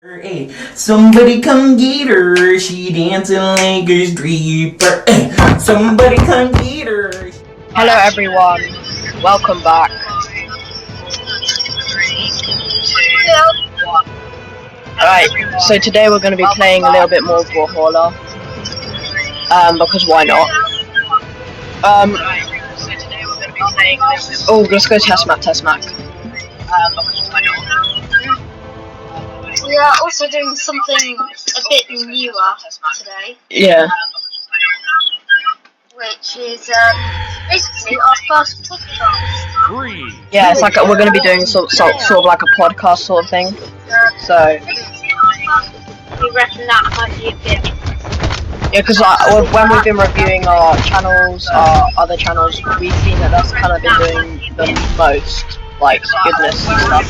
Hey, somebody come get her, she dancing like a stripper. Hey, somebody come get her. Hello everyone, welcome back. Alright, so today we're going to be playing a little bit more of Brawlhalla. Because why not? Oh, let's go test map. We are also doing something a bit newer today. Yeah. Which is basically our first podcast. Yeah, it's like we're going to be doing sort of like a podcast sort of thing. So. We reckon that might be a bit. Yeah, because when we've been reviewing our channels, our other channels, we've seen that that's kind of been doing the most, like, goodness and stuff.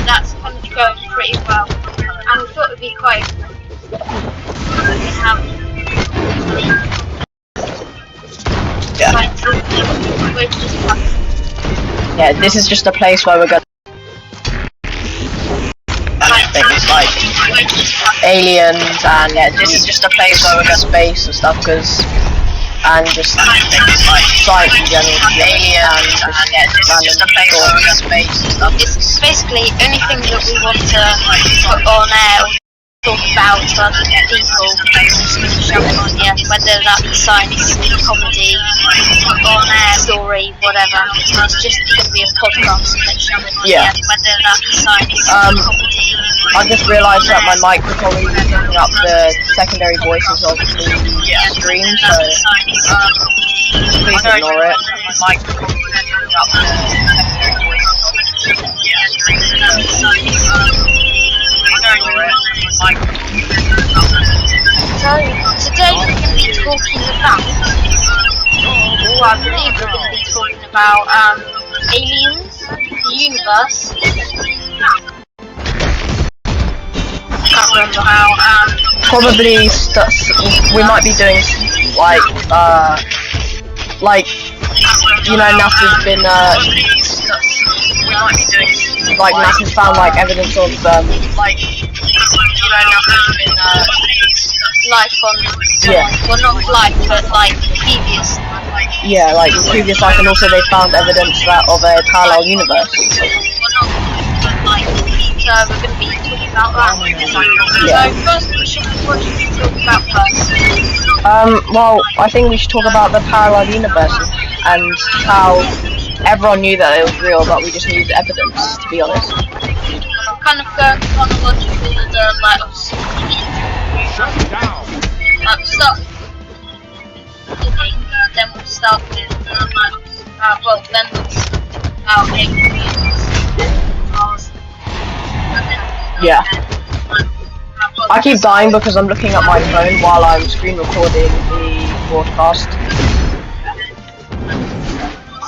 That's kind of going pretty well, and we thought it would be quite Yeah, this is just a place where we're going things like aliens, and yeah, this is just a place where we're going to space and stuff, and just things like science in general, aliens, and yeah, this is just a place where we're going to space and stuff. It's basically anything that we want to put on air, talk about for people, yeah, whether that be science, comedy, on air, story, whatever. It's just going to be a podcast. Yeah. Whether that be science, comedy. I just realised that my microphone is picking up the secondary voices of the stream, so please ignore it. So today we're going to be talking about, or I believe we're going to be talking about aliens, the universe. Can't remember how. Probably we might be doing like you know, NASA's been like NASA's found like evidence of Life on, yeah. Well, not life, but like previous. Yeah, like previous life, and also they found evidence of a parallel universe. So we're going to be talking about that. Yeah. So first, what should we talk about first? Well, I think we should talk about the parallel universe and how everyone knew that it was real, but we just needed evidence, to be honest. We'll kind of go chronologically in the light of start. Then we'll start with then we'll start aliens. Yeah. I keep dying because I'm looking at my phone while I'm screen recording the broadcast.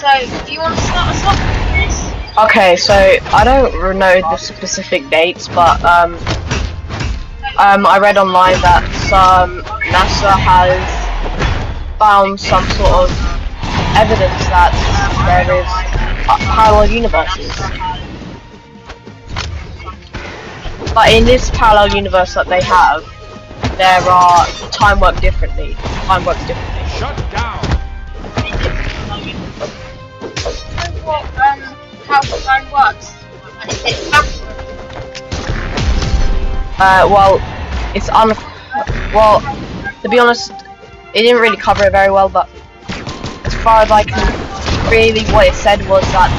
So, do you want to start us off with this? Okay, so I don't know the specific dates, but I read online that NASA has found some sort of evidence that there is parallel universes. But in this parallel universe that they have, there are time works differently. Shut down. How time works? And if it's Well, it's well, to be honest, it didn't really cover it very well, but as far as I can, really what it said was that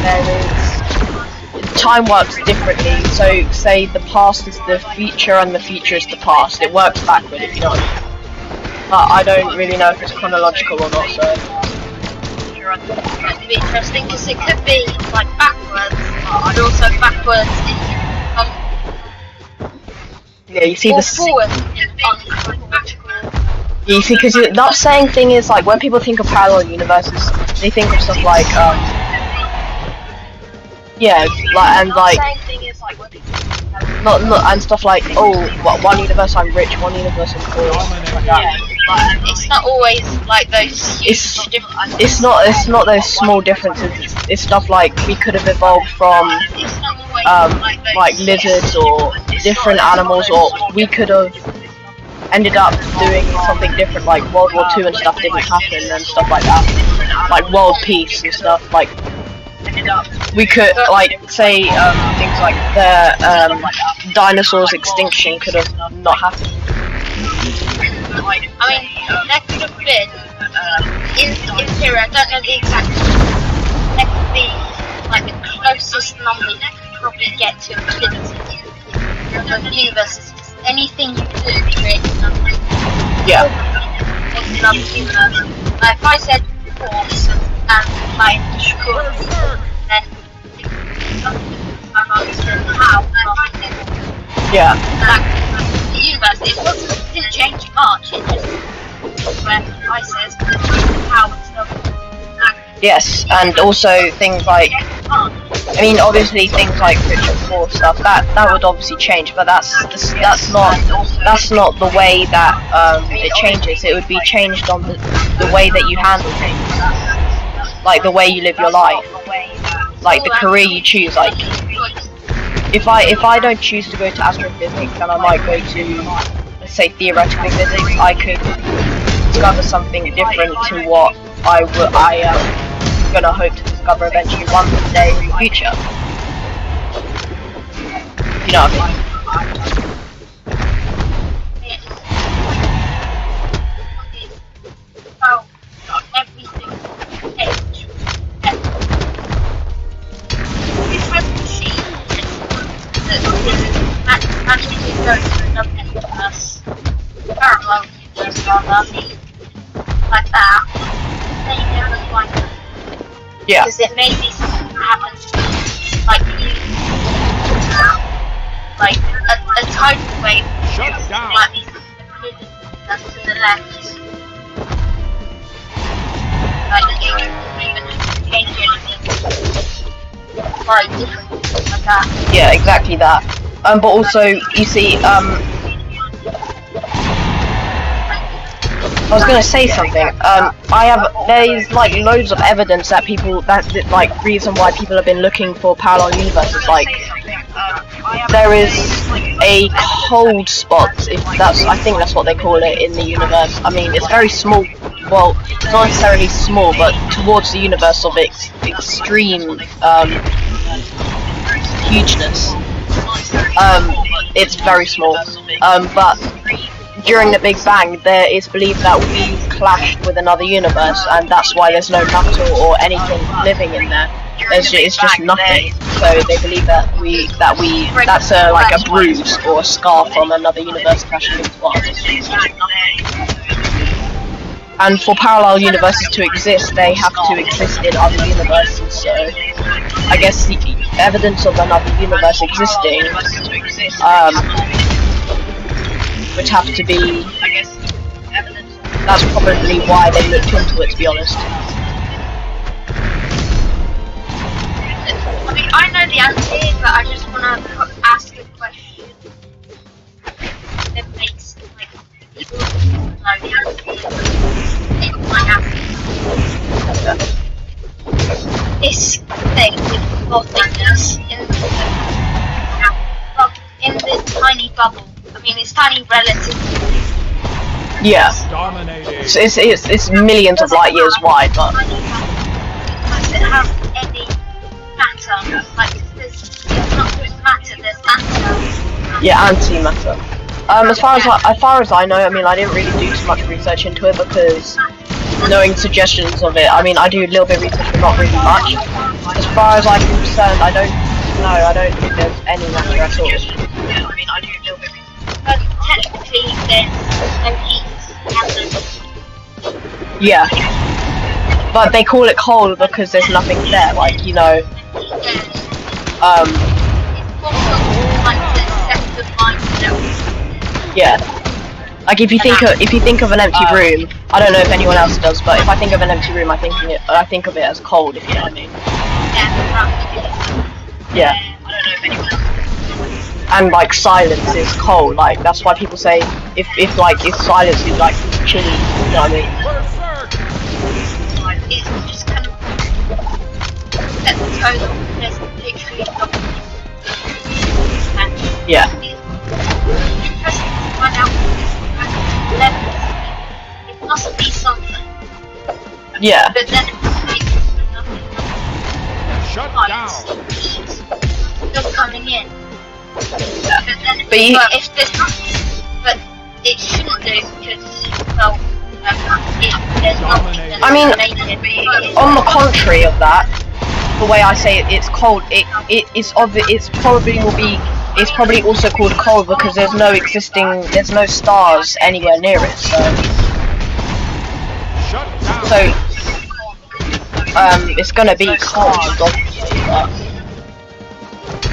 time works differently. So, say the past is the future and the future is the past. It works backward, if you know what I mean. But I don't really know if it's chronological or not, so. It'd be interesting because it could be like backwards, and also backwards Yeah, you see or this. forward in unchronological. Yeah, you see, because that saying thing is like when people think of parallel universes, they think of stuff like yeah, not and stuff like, oh, what, one universe I'm rich, one universe I'm poor, stuff like that. it's not always like those huge differences. It's not those small differences. It's stuff like we could have evolved from It's not always like lizards or different animals, or we could have ended up doing something different, like World War II and stuff didn't happen and stuff like that, like world peace and stuff. Like we could like say things like the dinosaurs' extinction could have not happened. I mean, there could have been, in theory, I don't know the exact, there could be, like, the closest number you could probably get to infinity of the universe is just anything you do creates another. Yeah. Creates another universe. Like, if I said force and like destroy, then I'm not sure how. Yeah. The universe, it didn't change much, it just where I says how and stuff. Yes, and also things like, I mean, obviously things like Richard IV stuff that would obviously change, but that's not the way that it changes. It would be changed on the way that you handle things, like the way you live your life, like the career you choose. Like if I don't choose to go to astrophysics and I might go to, let's say, theoretical physics, I could discover something different to what I am gonna hope to discover eventually one day in the future. You know what I mean? Well, everything changed. Different machines that magically go to another universe, parallel universe rather, like that. Then you never find them. Yeah. Because it may be something that happens like you, like a tidal wave. Shut down. Might be something that's to the left. Like you can even change anything. Quite different like that. Yeah, exactly that. But also, you see, I was gonna say something. There's like loads of evidence that like reason why people have been looking for parallel universes. Like, there is a cold spot, I think that's what they call it in the universe. I mean, it's very small. Well, it's not necessarily small, but towards the universe of extreme hugeness. It's very small. But during the Big Bang, there is believed that we clashed with another universe, and that's why there's no matter or anything living in there. It's just nothing. So they believe that that's like a bruise or a scar from another universe crashing into ours. And for parallel universes to exist, they have to exist in other universes. So I guess the evidence of another universe existing would have to be, that's probably why they looked into it, to be honest. I mean, I know the answer, but I just want to ask a question that makes like people know the answer. It might ask this thing with nothingness in this tiny bubble. I mean, it's tiny relative. Yeah. Dominating. It's millions of light years wide, but Does it have any matter? Like, it's not just matter, there's antimatter. yeah, antimatter. As far as I know, I mean, I didn't really do too much research into it because knowing suggestions of it, I mean, I do a little bit of research, but not really much. As far as I'm concerned, I don't think there's any matter at all. I mean, I do a little bit. But technically, there's no heat. Yeah. But they call it cold because there's nothing there, like, you know, yeah. Like if you think of an empty room, I don't know if anyone else does, but if I think of an empty room, I think of it as cold, if you know what I mean. Yeah. I don't know if anyone else. And like silence is cold, like that's why people say if silence is like actually, you know what I mean? It's just kind of set the tone of there's literally nothing. And Yeah. it's interesting to find out it must be something. Yeah. But then it's nothing. Shut down. Still coming in. But then But you- if there's nothing, but it shouldn't do because well, there's nothing. That I mean, make it. On the contrary of that, the way I say it, it's cold. It's probably also called cold because there's no stars anywhere near it. So it's gonna be cold, obviously, but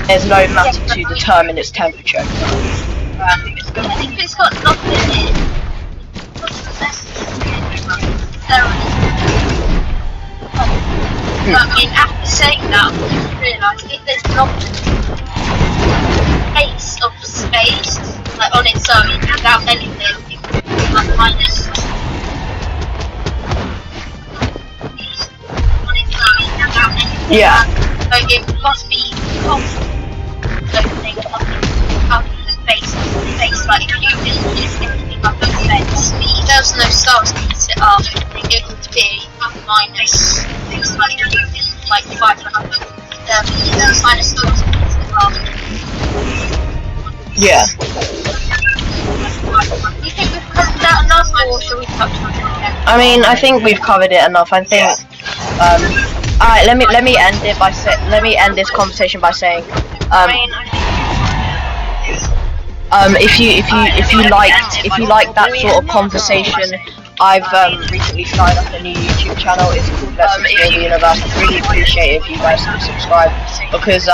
there's no matter to determine its temperature. If it's got nothing in it, what's necessarily. But I mean, after saying that, I just realised if there's not space like on its own without anything, like minus. On its own without anything. Yeah. So it must be opening up in the space, like if you just anything up in space, there's no stars to sit up, it would be minus like 500. Minus stars to sit up. Yeah. Do you think we've covered that enough, or should we touch on it again? I mean, I think we've covered it enough. I think. Alright, let me end this conversation by saying, if you like that sort of conversation, I've recently started up a new YouTube channel. It's called Let's Explore the Universe. I'd really appreciate it if you guys would subscribe because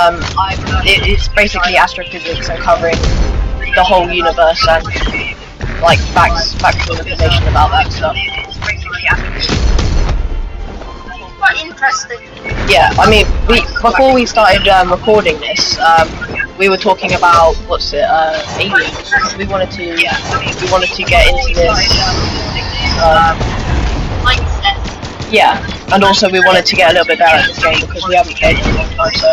it's basically astrophysics and covering the whole universe and like factual information about that stuff. Quite interesting. Yeah, I mean, before we started recording this, we were talking about aliens. We wanted to get into this. Mindset. Yeah, and also we wanted to get a little bit better at this game because we haven't played it in a long time, so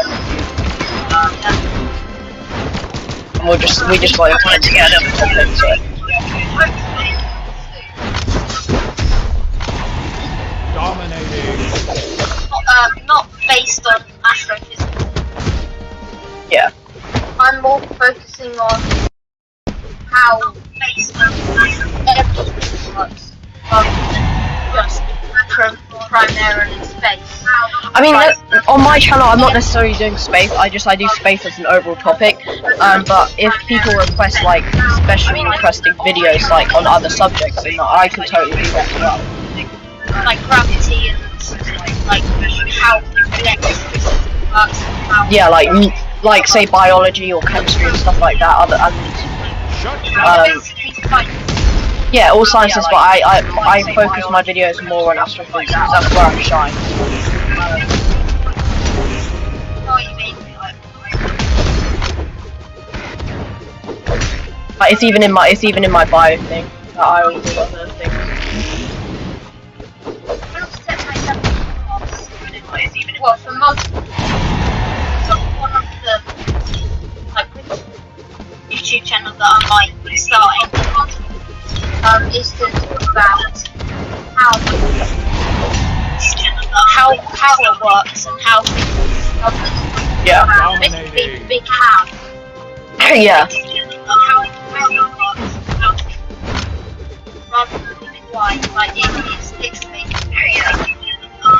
and we just wanted to get a little bit better into it. Dominating. Not based on astrophysics. Yeah. I'm more focusing on how everything works, rather than just primarily space. I mean, on my channel, I'm not necessarily doing space. I do space as an overall topic. But if people request like specially requesting videos like on other subjects, then I could totally do that as well. Like gravity and like how electricity works. Yeah, like say biology or chemistry and stuff like that. Basically science. Yeah, all sciences, but I focus my videos more on astrophysics because that's where I'm shine. Oh, you mean Like, it's even in my bio thing that I always do other things. Well, for most, one of the like YouTube channels that I might be starting is to talk about how power works and how Yeah. basically big how. Yeah. How it works, rather than big why. Like it's literally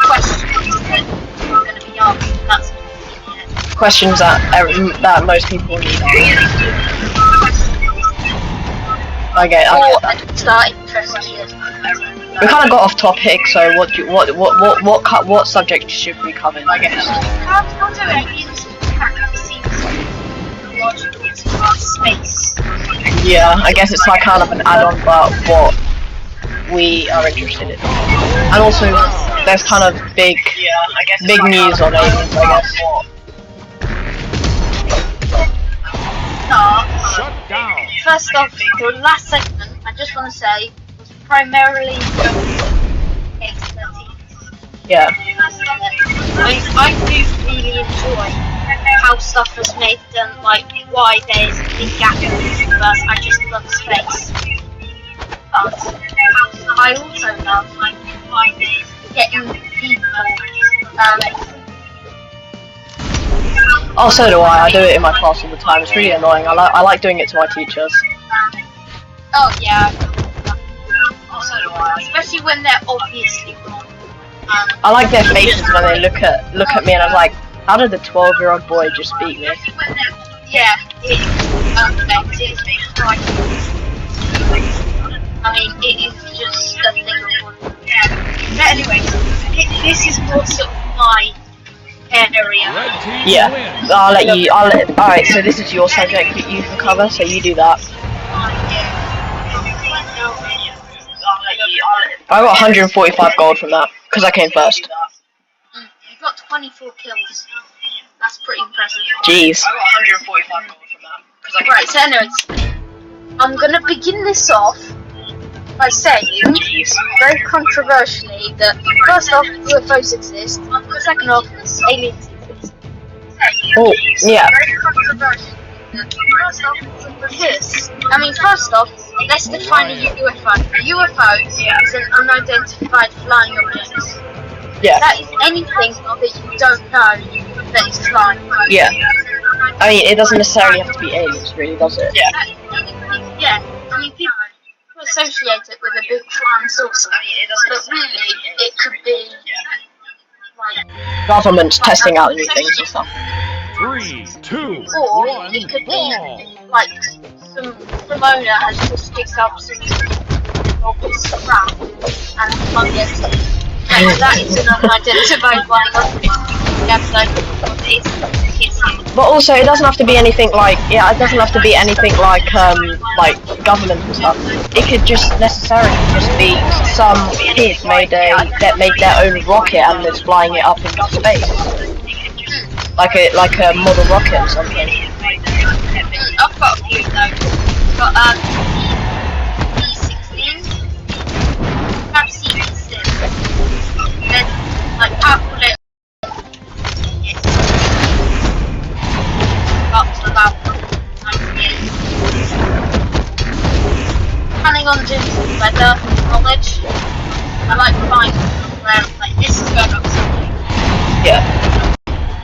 questions that are going to be asked. That's Questions that most people need. I get it. start interesting. We kind of got off topic, so what subject should we cover? I guess. How do aliens seem logical to space? Yeah, I guess it's like kind of an add-on, but what we are interested in. And also, there's kind of big news on aliens, I guess. Start. Shut down. First off, the last segment, I just want to say, was primarily Yeah. I do really enjoy how stuff was made and like why there's a big gap in the universe. I just love space. But I also love like getting people. Oh, so do I. I do it in my class all the time. It's really annoying. I like doing it to my teachers. Oh yeah. Also do I. Especially when they're obviously wrong. I like their faces when they look at me and I'm like, how did the 12-year-old boy just beat me? Yeah, it's unexpected. I mean, it is just a thing of but anyway, this is more sort of my area. Red team Yeah. wins. Alright, so this is your subject that you can cover, so you do that. I got 145 gold from that, because I came first. You got 24 kills. That's pretty impressive. Jeez. I got 145 gold from that, because I came Right, so anyways, I'm gonna begin this off by saying, very controversially, that first off, UFOs exist, second off, aliens exist. Oh, yeah. Very controversial. Because, I mean, first off, let's define a UFO. A UFO is an unidentified flying object. Yeah. That is anything that you don't know that is flying. Yeah. I mean, it doesn't necessarily have to be aliens, really, does it? Yeah. Yeah. I mean, people associate it with a big flying saucer, but really, it could be like Governments testing out new things and stuff. 3, 2, or 1, it could ball. be like some owner has just picked up some obvious crap and flung it. And that is an unidentified flying object. But also, it doesn't have to be anything like, yeah, it doesn't have to be anything like government and stuff. It could just necessarily just be some kid made their own rocket and is flying it up into space, like a model rocket or something. I've got a few though. Got E16, perhaps E6. Then like powerful little. Up to about 98. Planning on doing some weather knowledge. I like finding where like this is going up something. Yeah.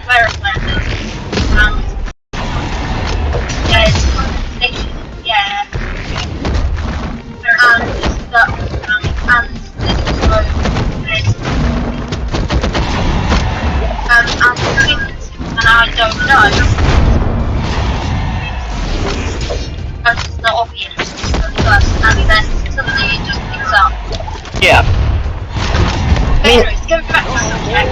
Where it went. And there's condensation in the air. And there's and I don't know. It's not obvious at first, and then suddenly it just picks up. Yeah. But anyways, going back to the subject.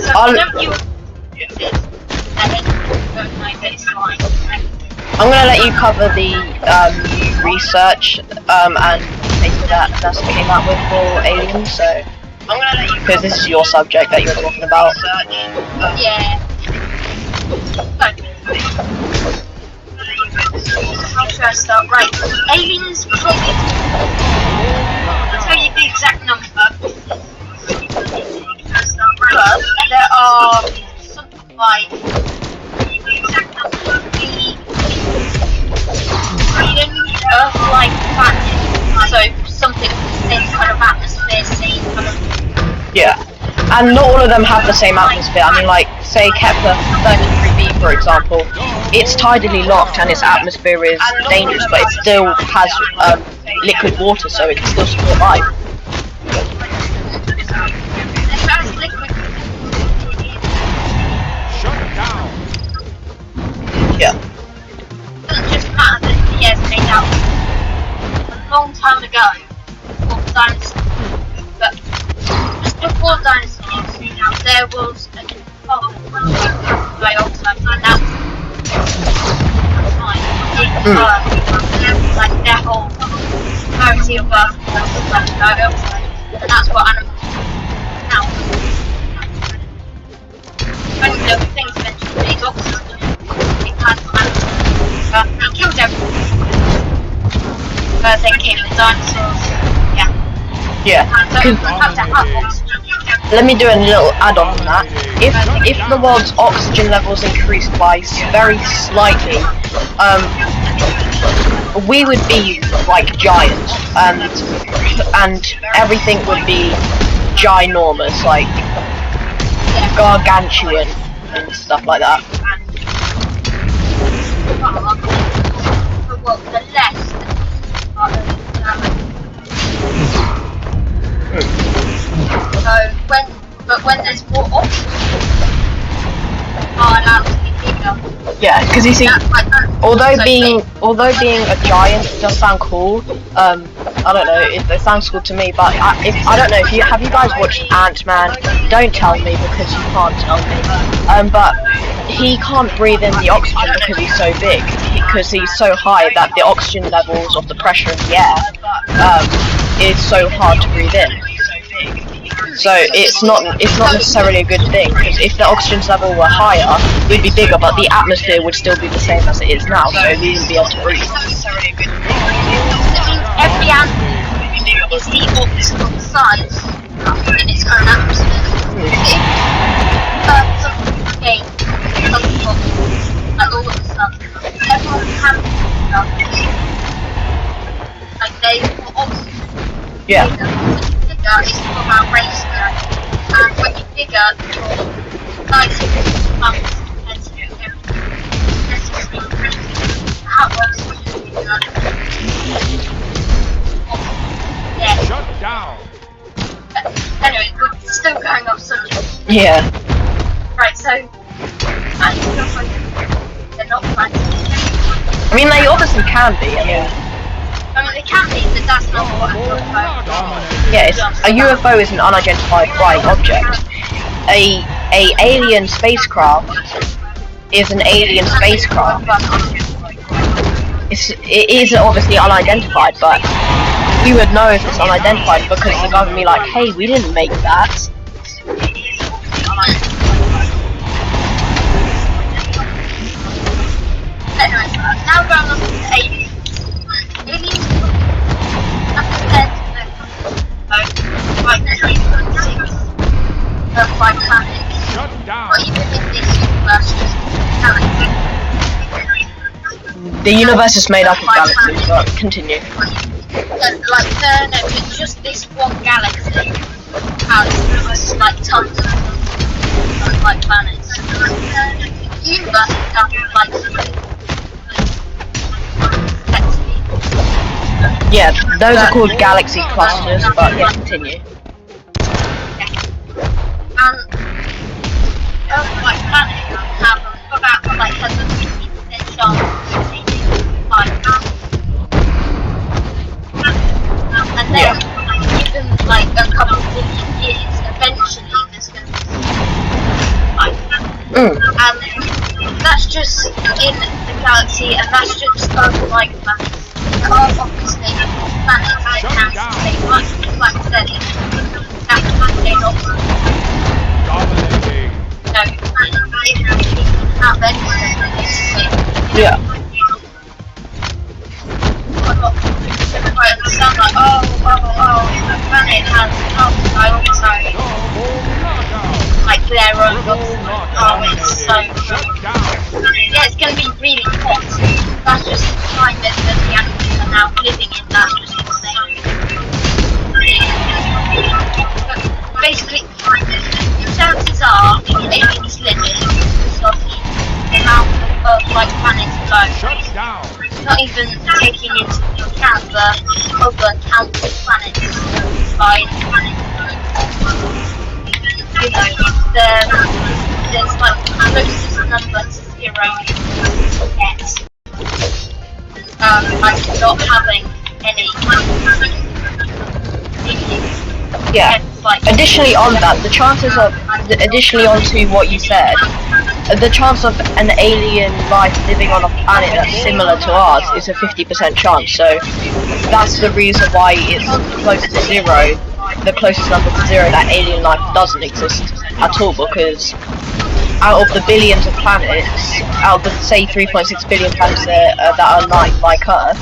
So, don't you I'm gonna let you cover the research and things that came out with for aliens. So I'm gonna let you, because this is your subject that you're talking about. Yeah. How should I start? Right. Aliens probably. I'll tell you the exact number. But there are something like the exact number of Earth-like planets. So something with the same kind of atmosphere, same kind of. Yeah. And not all of them have the same atmosphere. I mean, like, say Kepler 33b, for example, it's tidally locked and its atmosphere is dangerous, but it still has liquid water, so it can still support life. It has liquid. Shut down. Yeah. It doesn't just matter that the air's made out. A long time ago, before dinosaurs, but just before dinosaurs, there was a carbon dioxide, and that's fine. Like their whole clarity of Earth was carbon dioxide, and that's what animals now. Only the other things mentioned is oxygen. It has animals. It killed everything. dinosaurs. Yeah. And don't have to have oxygen. Let me do a little add-on on that. If the world's oxygen levels increased by very slightly, we would be like giants, and everything would be ginormous, like gargantuan and stuff like that. Well, the less when there's more oxygen, are allowed to be bigger. Yeah, because you see, although So being a giant does sound cool, I don't know, it sounds cool to me, but I don't know, have you guys watched Ant-Man? Don't tell me because you can't tell me. But he can't breathe in the oxygen because he's so big, because he's so high that the oxygen levels of the pressure in the air is so hard to breathe in. So it's not necessarily a good thing, because if the oxygen level were higher, we'd be bigger, but the atmosphere would still be the same as it is now, so we wouldn't be able to breathe. Every animal is the optimal size in its own atmosphere. Like all of the stuff, everyone can do stuff. Like they want oxygen. Yeah. It's more about race, and when you're bigger, your size pumps compared to everything necessary to have oxygen. Yeah. Shut down. But anyway, we're still going off subject. Yeah. Right, so they're not planted. I mean, they obviously can be. I mean, They can be, but that's not what I'm talking about. yeah, a UFO is an unidentified flying object. A alien spacecraft is an alien spacecraft. It is obviously unidentified, but we would know if it's unidentified because the government would be like, hey, we didn't make that. Anyway, now going on to aliens. Aliens like 3.6 by planets, Shut down. or even in this universe, just galaxies. The universe is made up of galaxies, but continue. No, but just this one galaxy has like tons of like planets. The universe is done like Yeah, those are called galaxy clusters, but yeah, continue. and like planets have about like has a 50% chance of being like and then even like a couple of billion years, eventually there's going to be like and that's just in the galaxy, and that's just like planets. There are obviously planets that can stay like I said, that's they're not Dominating. no, if you have anything, Yeah. I understand like, the planet has dioxide, like their own it's so yeah, it's gonna be really hot. That's just the climate that the animals are now living in, that's just insane. But basically, chances are aliens living because of the amount of like planets alone. Shut down. Not even taking into account the other countless planets by you know, there's like the closest number to zero yet. Like not having any Yeah. like Additionally on that, additionally onto what you said, the chance of an alien life living on a planet that's similar to ours is a 50% chance, so that's the reason why it's close to zero, the closest number to zero, that alien life doesn't exist at all, because out of the billions of planets, out of the say 3.6 billion planets that are like Earth,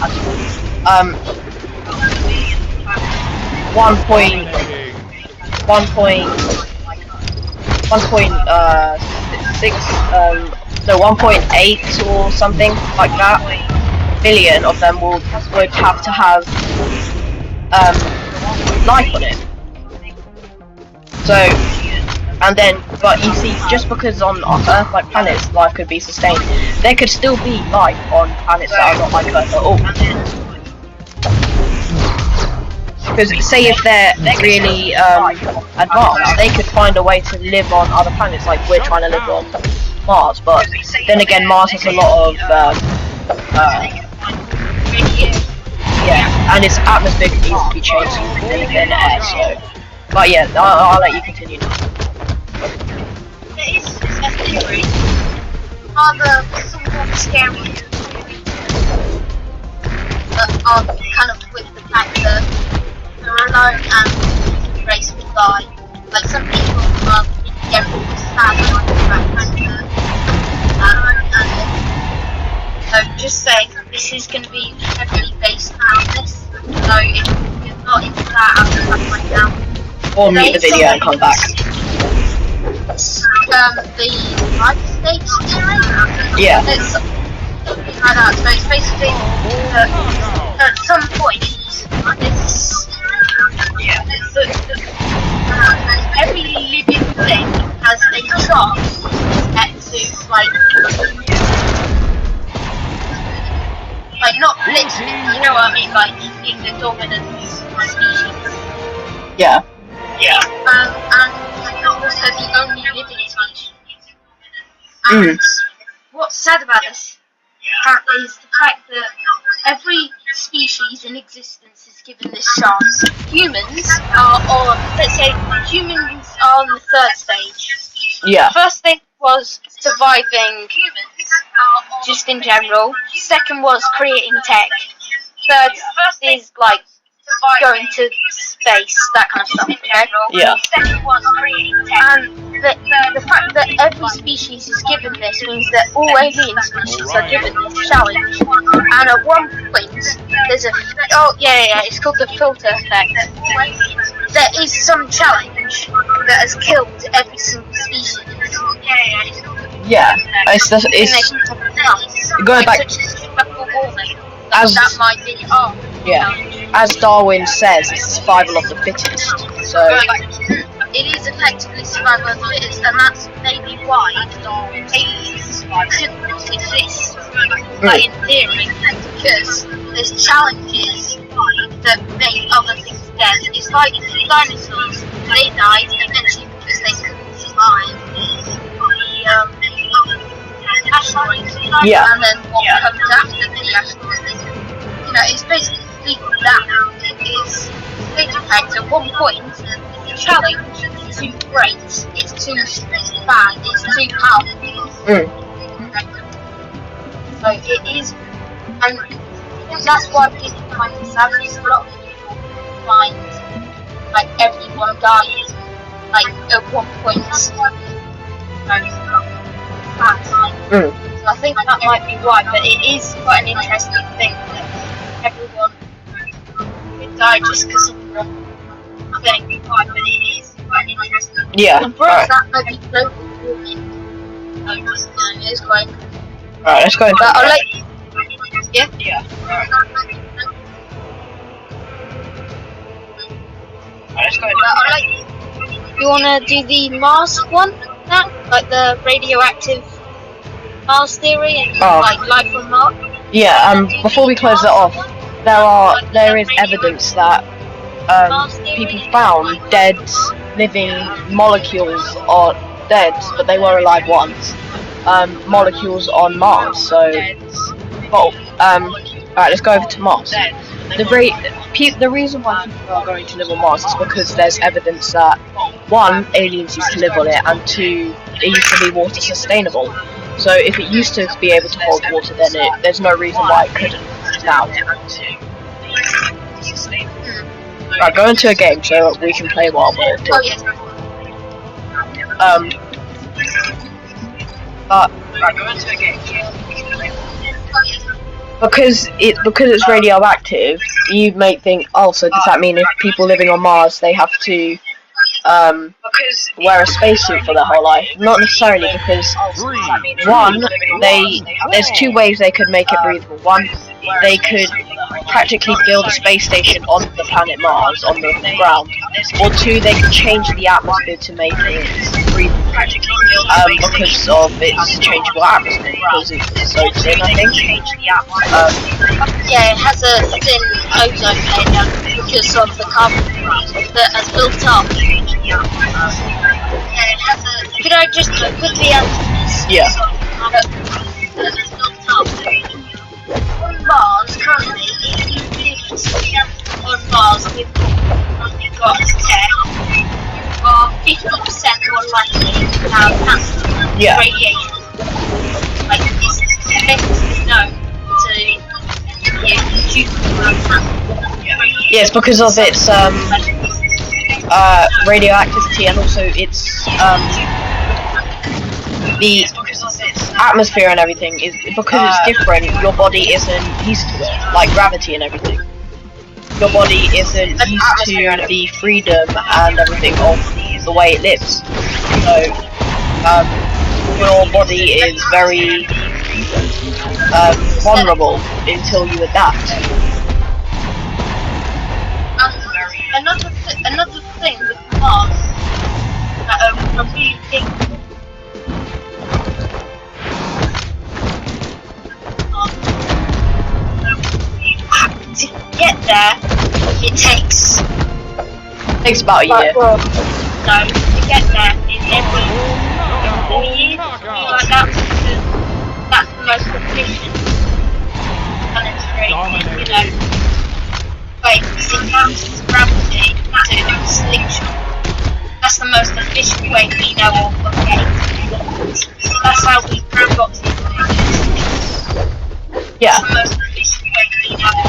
1.1.1.6 no 1.8 or something like that billion of them would have to have life on it. So, and then, but you see, just because on Earth-like planets life could be sustained, there could still be life on planets that are not like Earth at all. Because say if they're really advanced, they could find a way to live on other planets like we're trying to live on Mars. But then again, Mars has a lot of yeah, and its atmosphere can easily be changed than air. So, but yeah, I'll let you continue now. There is a theory, rather somewhat scary, on kind of with the fact that they're alone and the race will die. Like some people get sad about the fact that so just saying, this is going to be heavily based around this. So if you're not into that, I'll just have to find out. Or mute the video and come back. The United States theory? Yeah. It's something like that. So it's basically that at some point, every living thing has a chance to like not literally, you know what I mean, like being the dominant species. Yeah. And also the only living species. And what's sad about this apparently is the fact that every species in existence is given this chance. Humans are on, let's say, humans are on the third stage. Yeah. The first thing was surviving just in general. Second was creating tech. Third is like going to space, that kind of stuff, okay? Yeah. And the fact that every species is given this means that all alien species are given this challenge. And at one point, there's it's called the filter effect. There is some challenge that has killed every single species. Yeah. It's going back as that might be as Darwin says, it's survival of the fittest. So it is effectively survival of the fittest, and that's maybe why aliens couldn't exist, like in theory, because there's challenges that make other things dead. It's like dinosaurs, they died eventually because they couldn't survive the asteroids, and then what comes after the asteroids. You know, it's basically that. It is filter effect. At one point, the challenge is too great, it's too bad, it's too powerful. So it is, and that's why people find it savage. A lot of people find like everyone dies like at one point. So I think that might be why, but it is quite an interesting thing that everyone could die just because of the thing. But it is quite interesting. yeah. And for us, that might be global warming. It is quite. Alright, let's go. But I'll let you. Yeah? Let's go. But I'll let you. You wanna do the Mars one? That? Like the radioactive Mars theory and like life on Mars? Yeah, before we close that off, there is evidence that people found dead living molecules or dead, but they were alive once. Molecules on Mars. So, alright, let's go over to Mars. The reason why people are going to live on Mars is because there's evidence that 1, aliens used to live on it, and 2, it used to be water sustainable. So if it used to be able to hold water, then there's no reason why it couldn't now. Right, go into a game so we can play while we're talking. because it's radioactive, you may think, oh, so does that mean if people living on Mars they have to wear a spacesuit for their whole life? Not necessarily, because one, there's two ways they could make it breathable. One, they could practically build a space station on the planet Mars, on the ground, or two, they could change the atmosphere to make it breathable, because of its changeable atmosphere, because it's so thin, I think. Yeah, it has a thin ozone layer because of the carbon that has built up. Could I just quickly answer this? Yeah. On Mars, currently, on Mars, we've got tech. You are 50% more likely to have cancer, radiation. Like, it's basically known to you have cancer. Yes, because of its radioactivity, and also its the atmosphere and everything is because it's different. Your body isn't used to it, like gravity and everything. Your body isn't used to the freedom and everything of the way it lives. So your body is very vulnerable until you adapt. Another thing with Mars that a really big to get there, it takes About a year. no, to get there in every 4 years, something like that, because that's the most efficient planetary, way to enhance gravity to do a slingshot. That's the most efficient way we know of getting to it. That's how we got to it. Yeah. That's the most efficient way we know of.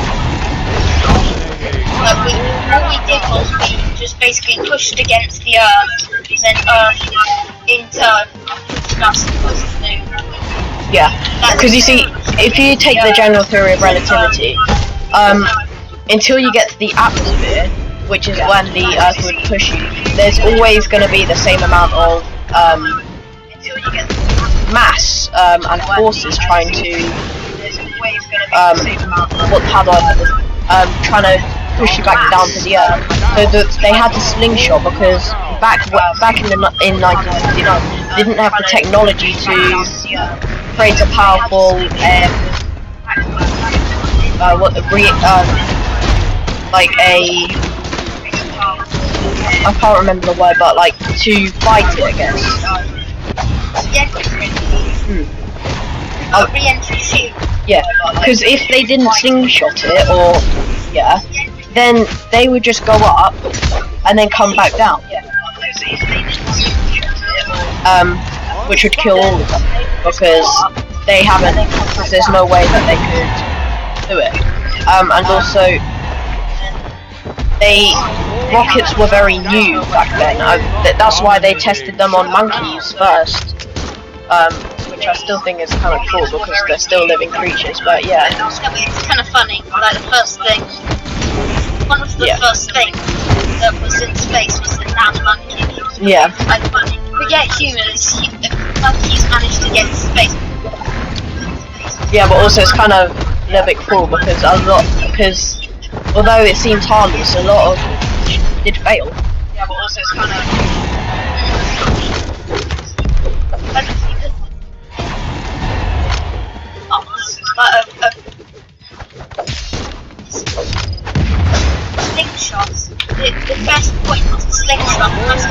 But what we did was we just basically pushed against the Earth, and then Earth in turn pushed us towards the moon. Yeah, because you see, if you take the general theory of relativity, until you get to the atmosphere, which is when the Earth would push you, there's always going to be the same amount of mass and forces trying to trying to push you back down to the Earth. So they had to slingshot, because back in 1959 they didn't have the technology to create a powerful I can't remember the word, but like to fight it, I guess. Re-entry shield. Yeah, because if they didn't slingshot it, then they would just go up and then come back down. Which would kill all of them, because there's no way that they could do it. And also, rockets were very new back then. That's why they tested them on monkeys first. Which I still think is kind of cool, because they're still living creatures, but yeah. It's kind of funny, like the first thing, one of the first things that was in space was the damn monkey. Yeah. Like, forget humans, monkeys managed to get to space. Yeah, but also it's kind of a little bit cruel, because although it seems harmless, a lot of did fail. Yeah, but also it's kind of slingshots. The best point of the slingshot, the most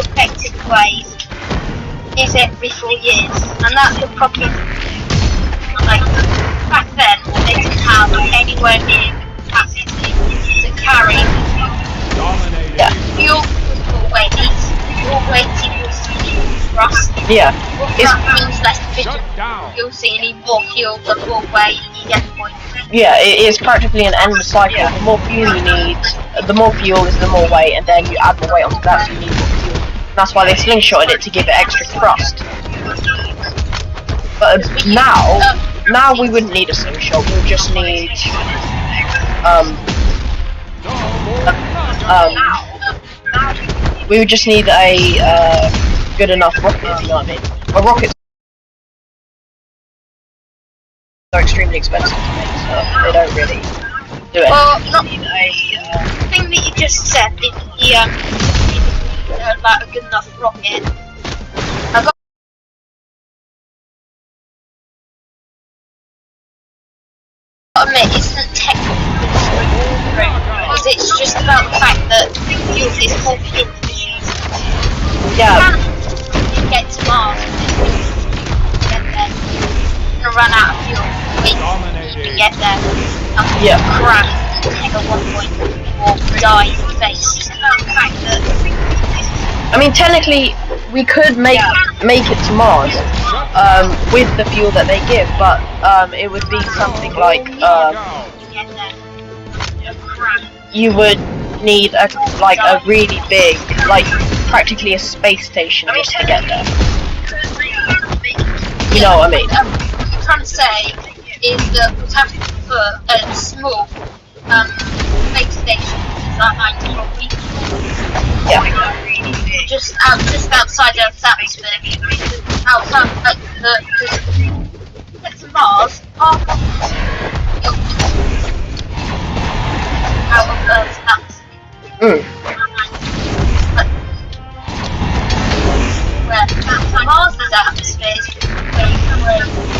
effective way, is every 4 years, and that's the problem. Like, back then, they didn't have anywhere near capacity to carry. Yeah. Fuel was more weighted. More weighted was thrust. Yeah. That means less efficient. You'll see any more fuel, the more weight, you get the point. Yeah, it is practically an endless cycle. The more fuel you need, the more fuel is the more weight, and then you add more weight onto that, so you need more fuel. That's why they slingshotted it, to give it extra thrust. But now, now we wouldn't need a slingshot. We would just need we would just need a good enough rocket, if you know what I mean. A rocket are extremely expensive to make, so they don't really do it. Well, not the thing that you just said, about a good enough rocket. I got to admit, isn't technically true, because it's just about the fact that fuel is whole fuel issues. Yeah. You get to Mars, get there, you're gonna run out of fuel. Wait, you can get there. Yeah. Crash, take a 1.4, die in space. It's just about the fact that. I mean, technically, we could make it to Mars with the fuel that they give, but it would be something like you would need a really big, like practically a space station just to get there. You know what I mean? What I'm trying to say is that we'd have to put a small space station just outside Earth's atmosphere. Outside get to Mars, out of Earth's atmosphere. Where Mars's atmosphere is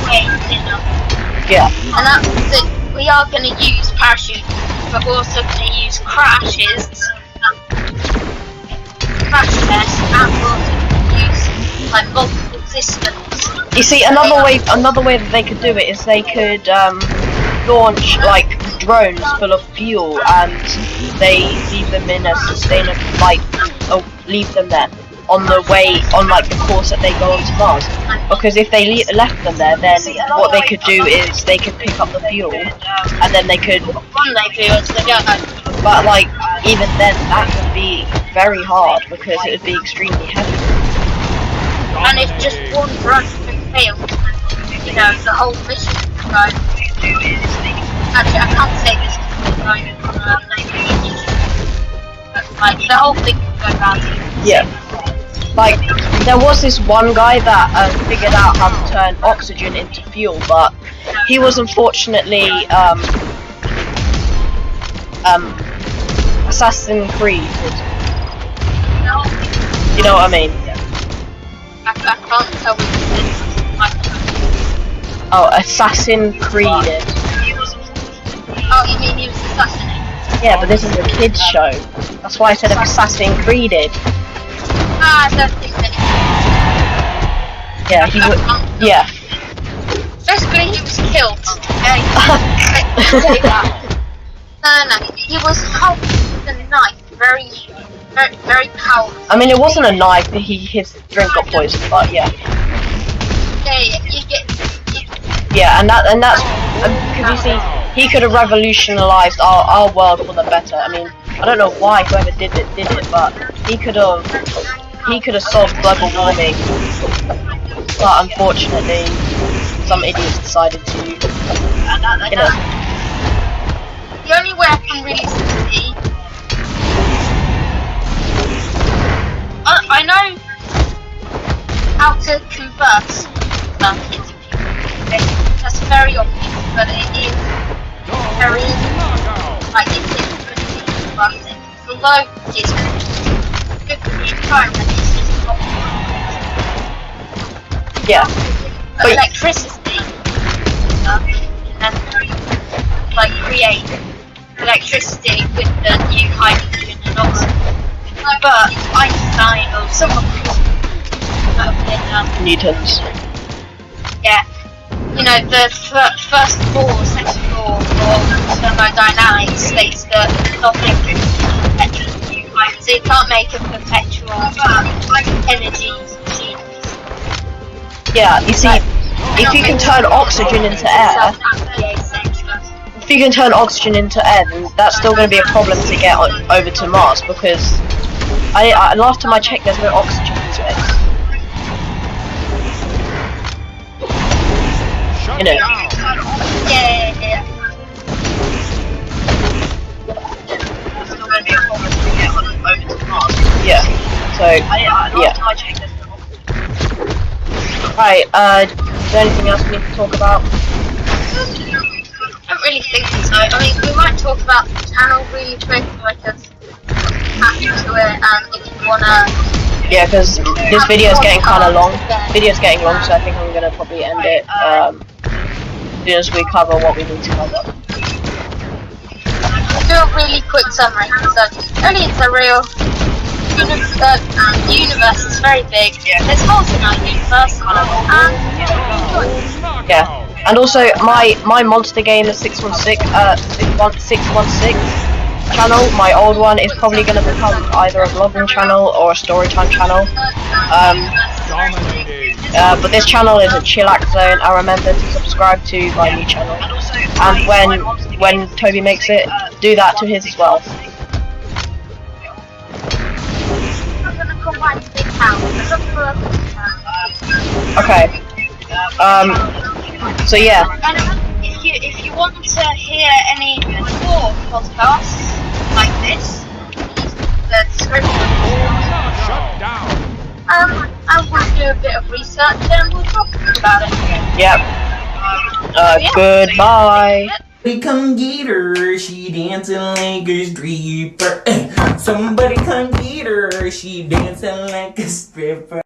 way thinner. Yeah. And that's it. We are going to use parachutes, but we're also going to use crashes, crash tests, and we're also going to use like multiple systems. You see, another way that they could do it is they could launch like drones full of fuel, and they leave them in a sustainable, leave them there on the way, on like the course that they go on to Mars. Because if they left them there, then what they could do is they could pick up the fuel, and then they could Run their fuels to go. but like, even then, that would be very hard because it would be extremely heavy. And if just one drone failed, you know, the whole mission would go. Actually, I can't say this but like, the whole thing would go bad. Yeah. Like, there was this one guy that figured out how to turn oxygen into fuel, but he was unfortunately Assassin's Creed. You know what I mean? I can't tell what this is. Oh, Assassin's Creed. Oh, you mean he was assassinated? Yeah, but this is a kids show. That's why I said Assassin's Creed. Ah, I don't think that. Yeah, he would. Yeah. Basically, he was killed. Say that. No, he was held with a knife, very powerful. I mean, it wasn't a knife. His drink got poisoned, but yeah. Yeah, you get. Yeah, and that's because you see, he could have revolutionized our world for the better. I mean, I don't know why whoever did it, but he could have solved global warming. But unfortunately, some idiots decided to, you know. The only way I can really see. I know how to convert stuff into fuel. That's very obvious, but it is very like it's interesting. Although it's good for the environment, it's just not. Yeah. But electricity, like create electricity with the new hydrogen and oxygen. But Einstein or someone Newtons. yeah, you know, the first law, second law of thermodynamics states that nothing is perpetual. So you can't make a perpetual energy machine. Yeah, you see, if you can turn oxygen into air, then that's still going to be a problem to get over to Mars, because last time I checked, there's no oxygen in space. You know. Yeah. Yeah. So yeah. Right. Is there anything else we need to talk about? I don't really think so. I mean, we might talk about the channel really quick, like attach to it, and if you wanna. Yeah, because this video is getting kind of long. Video's getting long, so I think I'm gonna probably end it as soon as we cover what we need to cover. Do a really quick summary. So, aliens are real. The universe is very big. There's holes in our universe, and Yeah. And also, my monster game is 616 channel. My old one is probably going to become either a vlogging channel or a storytime channel. Dominating. But this channel is a chillax zone. I remember to subscribe to my new channel. And when Toby makes it, do that to his as well. I'm gonna combine big house. Okay. So yeah. And if you want to hear any more podcasts like this, the description. Shut down. I will do a bit of research and we'll talk about it. Yep. Goodbye. Somebody come get her, she dancing like a stripper. Somebody come get her, she dancing like a stripper.